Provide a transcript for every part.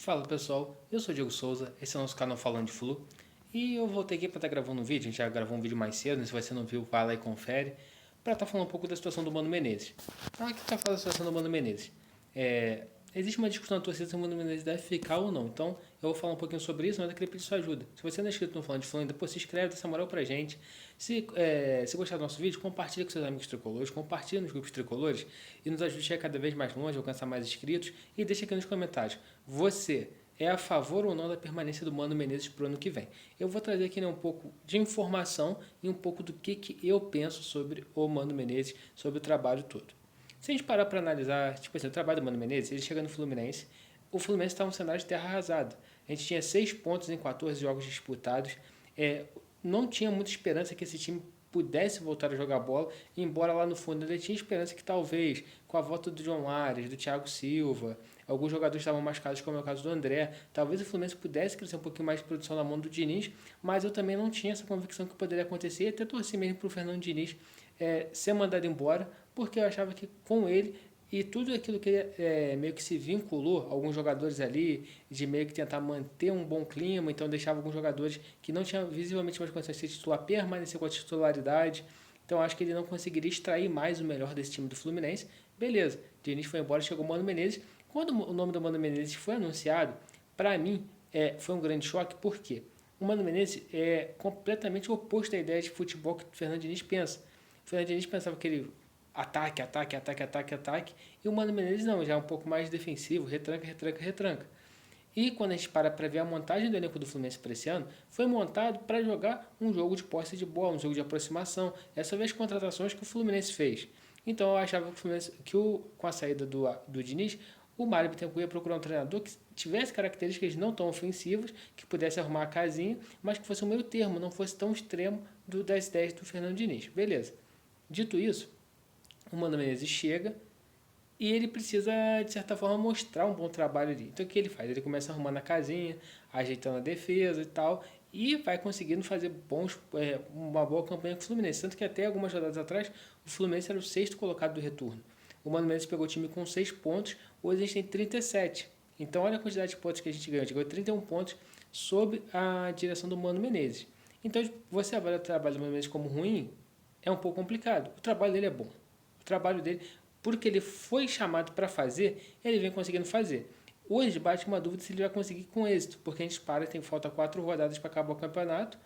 Fala pessoal, eu sou o Diego Souza, esse é o nosso canal Falando de Flu e eu voltei aqui para estar gravando um vídeo, a gente já gravou um vídeo mais cedo, se você não viu, vai lá e confere, para estar falando um pouco da situação do Mano Menezes. Então aqui está falando da situação do Mano Menezes. Existe uma discussão na torcida se o Mano Menezes deve ficar ou não, então eu vou falar um pouquinho sobre isso, mas eu queria pedir sua ajuda. Se você não é inscrito no Falando de Flu ainda, se inscreve, dá essa moral pra gente. Se gostar do nosso vídeo, compartilha com seus amigos tricolores, compartilha nos grupos tricolores e nos ajude a chegar cada vez mais longe, alcançar mais inscritos e deixa aqui nos comentários. Você é a favor ou não da permanência do Mano Menezes para o ano que vem? Eu vou trazer aqui um pouco de informação e um pouco do que eu penso sobre o Mano Menezes, sobre o trabalho todo. Se a gente parar para analisar, tipo assim, o trabalho do Mano Menezes, ele chega no Fluminense, o Fluminense está um cenário de terra arrasada. A gente tinha 6 pontos em 14 jogos disputados, não tinha muita esperança que esse time pudesse voltar a jogar bola, embora lá no fundo ele tinha esperança que talvez, com a volta do João Ares, do Thiago Silva, alguns jogadores estavam machucados, como é o caso do André, talvez o Fluminense pudesse crescer um pouquinho mais de produção na mão do Diniz, mas eu também não tinha essa convicção que poderia acontecer, e até torci mesmo para o Fernando Diniz ser mandado embora, porque eu achava que com ele e tudo aquilo que ele meio que se vinculou, alguns jogadores ali, de meio que tentar manter um bom clima, então deixava alguns jogadores que não tinham visivelmente mais condições de ser titular permanecer com a titularidade. Então acho que ele não conseguiria extrair mais o melhor desse time do Fluminense. Beleza, Diniz foi embora, chegou o Mano Menezes. Quando o nome do Mano Menezes foi anunciado, para mim foi um grande choque, porque o Mano Menezes é completamente oposto à ideia de futebol que o Fernando Diniz pensa. O Fernando Diniz pensava que ele ataque, ataque, ataque, ataque, ataque. E o Mano Menezes não, já é um pouco mais defensivo, retranca, retranca, retranca. E quando a gente para ver a montagem do elenco do Fluminense para esse ano, foi montado para jogar um jogo de posse de bola, um jogo de aproximação. Essa vez as contratações que o Fluminense fez. Então eu achava que o Fluminense, com a saída do Diniz, o Mário Bittencourt ia procurar um treinador que tivesse características não tão ofensivas, que pudesse arrumar a casinha, mas que fosse um meio termo, não fosse tão extremo das ideias do Fernando Diniz. Beleza. Dito isso, o Mano Menezes chega e ele precisa, de certa forma, mostrar um bom trabalho ali. Então o que ele faz? Ele começa arrumando a casinha, ajeitando a defesa e tal, e vai conseguindo fazer uma boa campanha com o Fluminense. Tanto que até algumas rodadas atrás, o Fluminense era o sexto colocado do retorno. O Mano Menezes pegou o time com 6 pontos, hoje a gente tem 37. Então olha a quantidade de pontos que a gente ganhou. A gente ganhou 31 pontos sob a direção do Mano Menezes. Então você avalia o trabalho do Mano Menezes como ruim, é um pouco complicado. O trabalho dele é bom. O trabalho dele, porque ele foi chamado para fazer, ele vem conseguindo fazer. Hoje bate uma dúvida se ele vai conseguir com êxito, porque a gente falta 4 rodadas para acabar o campeonato,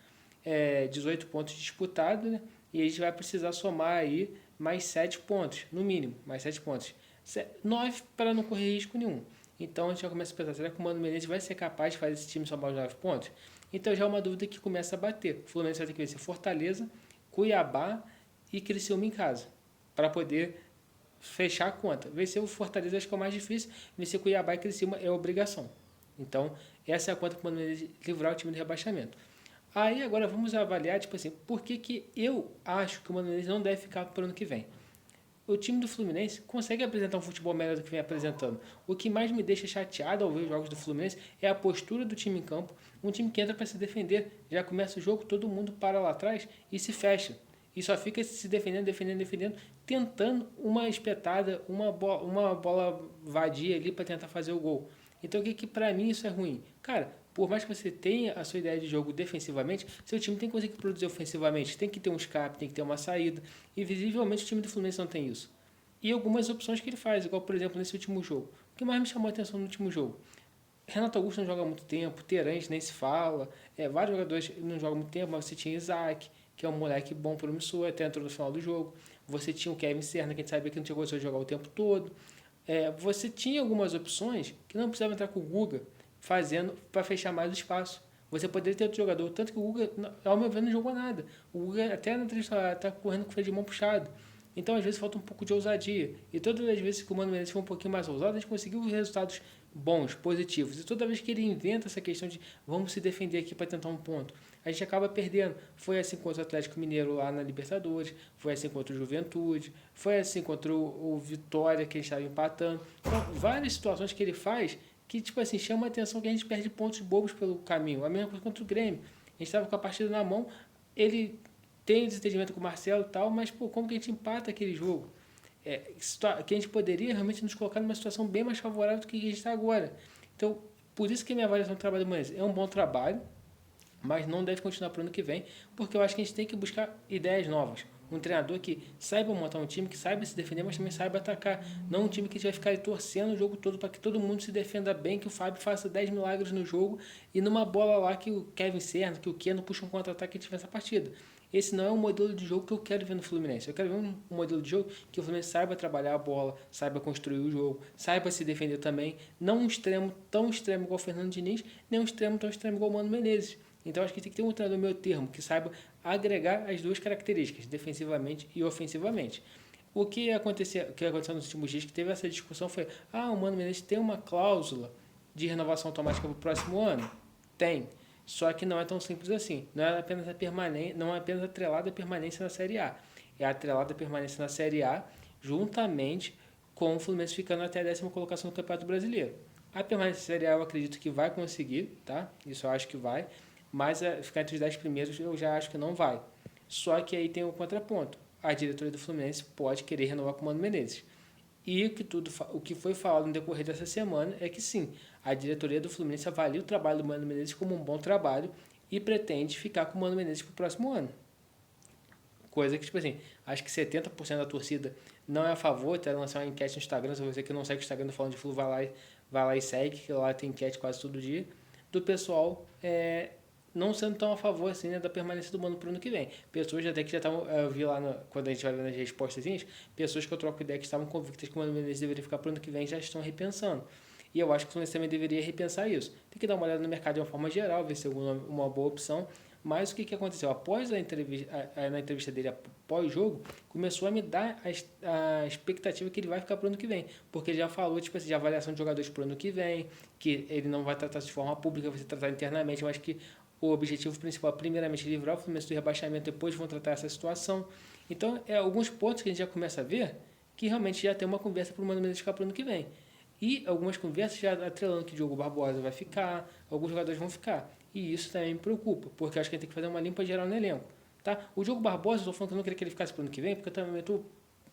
18 pontos disputados, né? E a gente vai precisar somar aí mais 7 pontos, no mínimo, mais 7 pontos. 9 para não correr risco nenhum. Então a gente já começa a pensar, será que o Mano Menezes vai ser capaz de fazer esse time somar os 9 pontos? Então já é uma dúvida que começa a bater. O Fluminense vai ter que vencer Fortaleza, Cuiabá e Criciúma em casa, para poder fechar a conta. Vencer o Fortaleza acho que é o mais difícil, vencer Cuiabá e Criciúma é obrigação. Então, essa é a conta para livrar o time do rebaixamento. Aí agora vamos avaliar, tipo assim, por que eu acho que o Mano Menezes não deve ficar para o ano que vem. O time do Fluminense consegue apresentar um futebol melhor do que vem apresentando. O que mais me deixa chateado ao ver os jogos do Fluminense é a postura do time em campo. Um time que entra para se defender, já começa o jogo, todo mundo para lá atrás e se fecha. E só fica se defendendo, defendendo, defendendo, tentando uma espetada, uma bola vadia ali para tentar fazer o gol. Então o que para mim isso é ruim? Cara, por mais que você tenha a sua ideia de jogo defensivamente, seu time tem que conseguir produzir ofensivamente, tem que ter um escape, tem que ter uma saída, e visivelmente o time do Fluminense não tem isso. E algumas opções que ele faz, igual por exemplo nesse último jogo. O que mais me chamou a atenção no último jogo? Renato Augusto não joga há muito tempo, Terãs nem se fala, vários jogadores não jogam há muito tempo, mas você tinha Isaac, que é um moleque bom, promissor, até entrou no final do jogo. Você tinha o Kevin Serna, que a gente sabia que não tinha condições de jogar o tempo todo. Você tinha algumas opções que não precisava entrar com o Guga fazendo para fechar mais o espaço. Você poderia ter outro jogador, tanto que o Guga, ao meu ver, não jogou nada. O Guga até na entrevista está correndo com o freio de mão puxado. Então, às vezes, falta um pouco de ousadia. E todas as vezes que o Mano Menezes foi um pouquinho mais ousado, a gente conseguiu resultados bons, positivos. E toda vez que ele inventa essa questão de vamos se defender aqui para tentar um ponto, a gente acaba perdendo. Foi assim contra o Atlético Mineiro lá na Libertadores, foi assim contra o Juventude, foi assim contra o Vitória, que a gente estava empatando. Então, várias situações que ele faz que, tipo assim, chama a atenção que a gente perde pontos bobos pelo caminho. A mesma coisa contra o Grêmio. A gente estava com a partida na mão, ele tem desentendimento com o Marcelo e tal, mas pô, como que a gente empata aquele jogo? Que a gente poderia realmente nos colocar numa situação bem mais favorável do que a gente está agora. Então, Por isso que a minha avaliação do trabalho do Menezes é um bom trabalho, mas não deve continuar para o ano que vem, porque eu acho que a gente tem que buscar ideias novas. Um treinador que saiba montar um time, que saiba se defender, mas também saiba atacar. Não um time que vai ficar torcendo o jogo todo para que todo mundo se defenda bem, que o Fábio faça 10 milagres no jogo e numa bola lá que o Kevin Serna, que o Keno puxa um contra-ataque e tiver essa partida. Esse não é um modelo de jogo que eu quero ver no Fluminense. Eu quero ver um modelo de jogo que o Fluminense saiba trabalhar a bola, saiba construir o jogo, saiba se defender também. Não um extremo tão extremo igual o Fernando Diniz, nem um extremo tão extremo igual o Mano Menezes. Então acho que tem que ter um treinador meio termo, que saiba agregar as duas características, defensivamente e ofensivamente. O que aconteceu nos últimos dias que teve essa discussão foi: o Mano Menezes tem uma cláusula de renovação automática para o próximo ano? Tem. Só que não é tão simples assim. Não é apenas não é apenas atrelada à permanência na Série A. É atrelada à permanência na Série A juntamente com o Fluminense ficando até a 10ª colocação no Campeonato Brasileiro. A permanência na Série A eu acredito que vai conseguir, tá? Isso eu acho que vai. Mas ficar entre os 10 primeiros eu já acho que não vai. Só que aí tem o contraponto. A diretoria do Fluminense pode querer renovar com o Mano Menezes. E o que foi falado no decorrer dessa semana é que sim, a diretoria do Fluminense avalia o trabalho do Mano Menezes como um bom trabalho e pretende ficar com o Mano Menezes para o próximo ano. Coisa que, tipo assim, acho que 70% da torcida não é a favor, até lançar uma enquete no Instagram, se você que não segue o Instagram do Falando de Flu, vai lá e segue, que lá tem enquete quase todo dia, do pessoal não sendo tão a favor assim, né, da permanência do Mano pro ano que vem. Pessoas até que já estavam, eu vi lá, quando a gente vai vendo as respostas, pessoas que eu troco ideia que estavam convictas que o Mano Menezes deveria ficar pro ano que vem já estão repensando. E eu acho que o Fluminense também deveria repensar isso. Tem que dar uma olhada no mercado de uma forma geral, ver se é uma boa opção. Mas o que aconteceu? Após na entrevista dele, após o jogo, começou a me dar a expectativa que ele vai ficar pro ano que vem. Porque ele já falou, tipo assim, de avaliação de jogadores pro ano que vem, que ele não vai tratar de forma pública, vai ser tratado internamente, mas que o objetivo principal, primeiramente, é livrar o Fluminense do rebaixamento, depois vão tratar essa situação. Então, alguns pontos que a gente já começa a ver que realmente já tem uma conversa para o Mano Menezes ficar para o ano que vem. E algumas conversas já atrelando que o Diogo Barbosa vai ficar, alguns jogadores vão ficar. E isso também me preocupa, porque eu acho que a gente tem que fazer uma limpa geral no elenco. Tá? O Diogo Barbosa, eu estou falando que eu não queria que ele ficasse para o ano que vem, porque eu também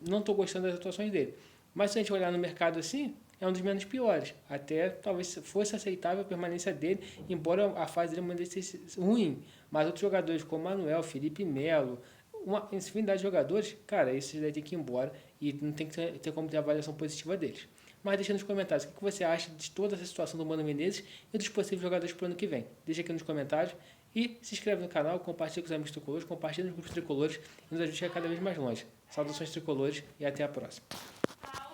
não estou gostando das atuações dele. Mas se a gente olhar no mercado assim, é um dos menos piores. Até talvez fosse aceitável a permanência dele, embora a fase dele ainda seja ruim. Mas outros jogadores como Manuel, Felipe Melo, uma infinidade de jogadores, cara, esses daí tem que ir embora e não tem que ter como ter avaliação positiva deles. Mas deixa nos comentários o que você acha de toda essa situação do Mano Menezes e dos possíveis jogadores para o ano que vem. Deixa aqui nos comentários e se inscreve no canal, compartilha com os amigos tricolores, compartilha nos grupos tricolores e nos ajude a chegar cada vez mais longe. Saudações tricolores e até a próxima.